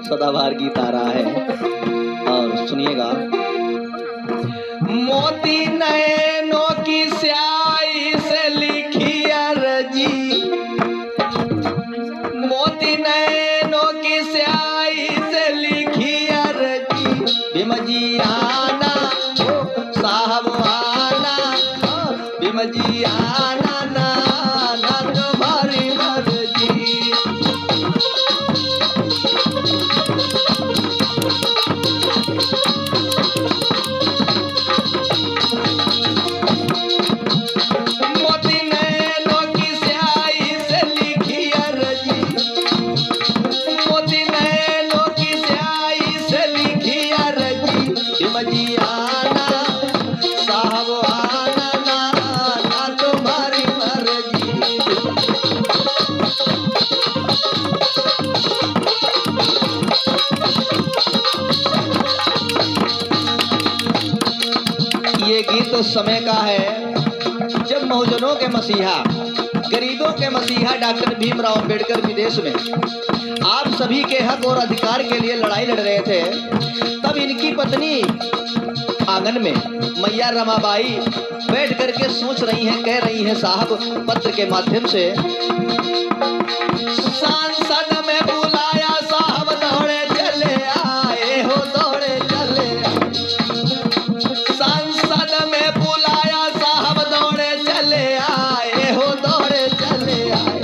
सदाबहार गीत आ रहा है और सुनिएगा। मोती नैनों की स्याही से लिखी अर्जी, मोती नैनों की स्याही से लिखी अर्जी, भीम जी आना ओ साहब आना, भीम जी आना ना ना तुम्हारी मर्जी। मोती नैनों की स्याही से लिखी अर्जी, मोती नैनों की स्याही से लिखी अर्जी, भीम जी आना साहब आना ना ना तुम्हारी मर्जी। ये गीत उस समय का है जब बहुजनों के मसीहा, गरीबों के मसीहा डॉक्टर भीमराव अंबेडकर विदेश में आप सभी के हक और अधिकार के लिए लड़ाई लड़ रहे थे। तब इनकी पत्नी आंगन में मैया रमाबाई बैठ करके सोच रही हैं, कह रही हैं साहब पत्र के माध्यम से, सांसद में बुलाया साहब दौड़े चले आए हो, दौड़े चले आए। सांसद में बुलाया साहब दौड़े चले आए हो, दौड़े चले आए।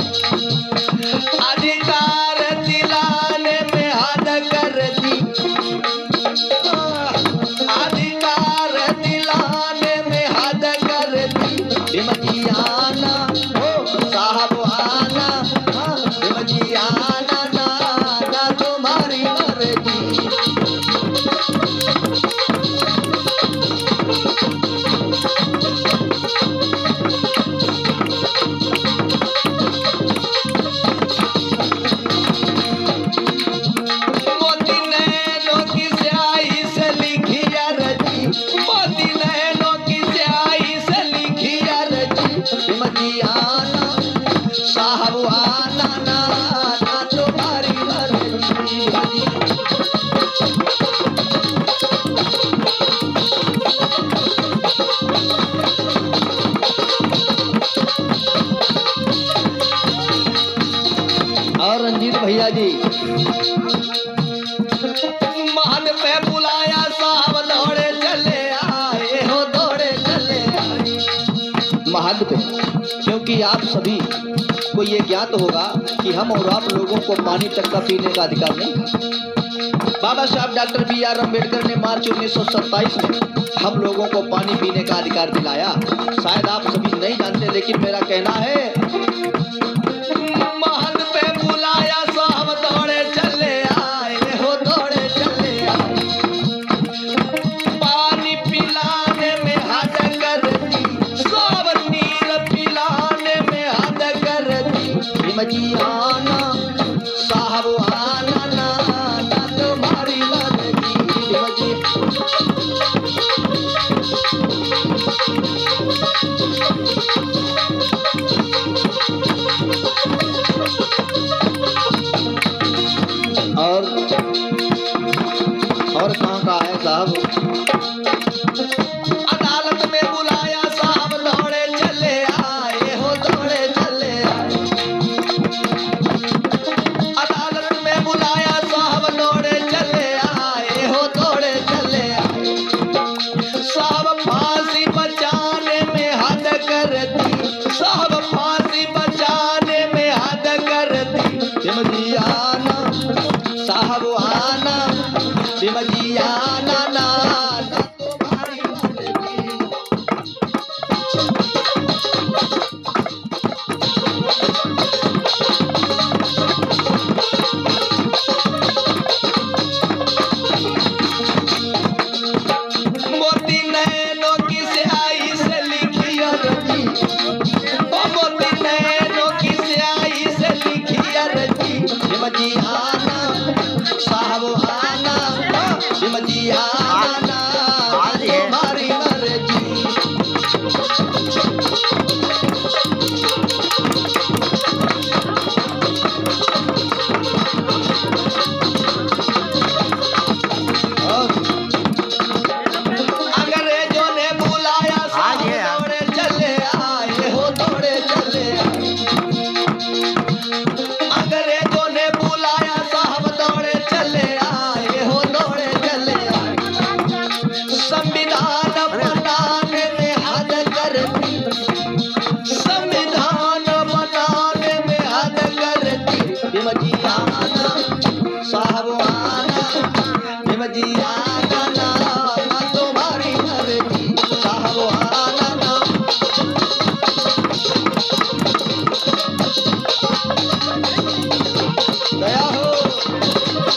अधिकार दिलाने में हद कर दी, अधिकार दिलाने में हद कर दी, भीम जी आना ओ साहब आना, भीम जी आना ना ना तुम्हारी मर्जी। मोती नैनों की स्याही से लिखी अर्जी, मोती नैनों की स्याही से लिखी अर्जी, भीम जी आना साहब आना ना ना तुम्हारी मर्जी। और रंजीत भैया जी, महल पे बुलाया साहब दौड़े चले आए हो, दौड़े चले आए। महल पे, क्योंकि आप सभी को ये ज्ञात होगा कि हम और आप लोगों को पानी तक का पीने का अधिकार नहीं था। बाबा साहब डॉक्टर बी.आर. अम्बेडकर ने मार्च 1927 में हम लोगों को पानी पीने का अधिकार दिलाया। शायद आप सभी नहीं जानते, लेकिन मेरा कहना है महल पे बुलाया साहब दौड़े चले आए हो, दौड़े चले आए। पानी पिलाने में हद कर दी, सब नीर पिलाने में हद कर दी, भीम जी आना साहब आना ना ना तुम्हारी मर्जी। भीम जी और कहाँ का है साहब। अदालत में बुलाया साहब दौड़े चले आए हो, दौड़े चले आए। अदालत में बुलाया साहब दौड़े चले आए हो, दौड़े चले आए। साहब फांसी बचाने में हद कर दी, साहब फांसी बचाने में हद कर दी, भीम जी आना साहब आना, भीम जी आना ना ना तुम्हारी मर्जी। मोती नैनों की स्याही से लिखी अर्जी, मोती नैनों की स्याही से लिखी अर्जी, भीम जी आना साहब आना हिम जी आना ना ना तुम्हारी मर्जी साहब आना ना दया हो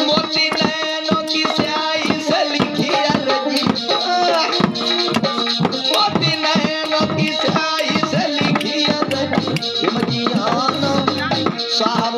मोती नैनों की स्याही से लिखी अर्जी मोती नैनों की स्याही से लिखी अर्जी हिम जी आना साहब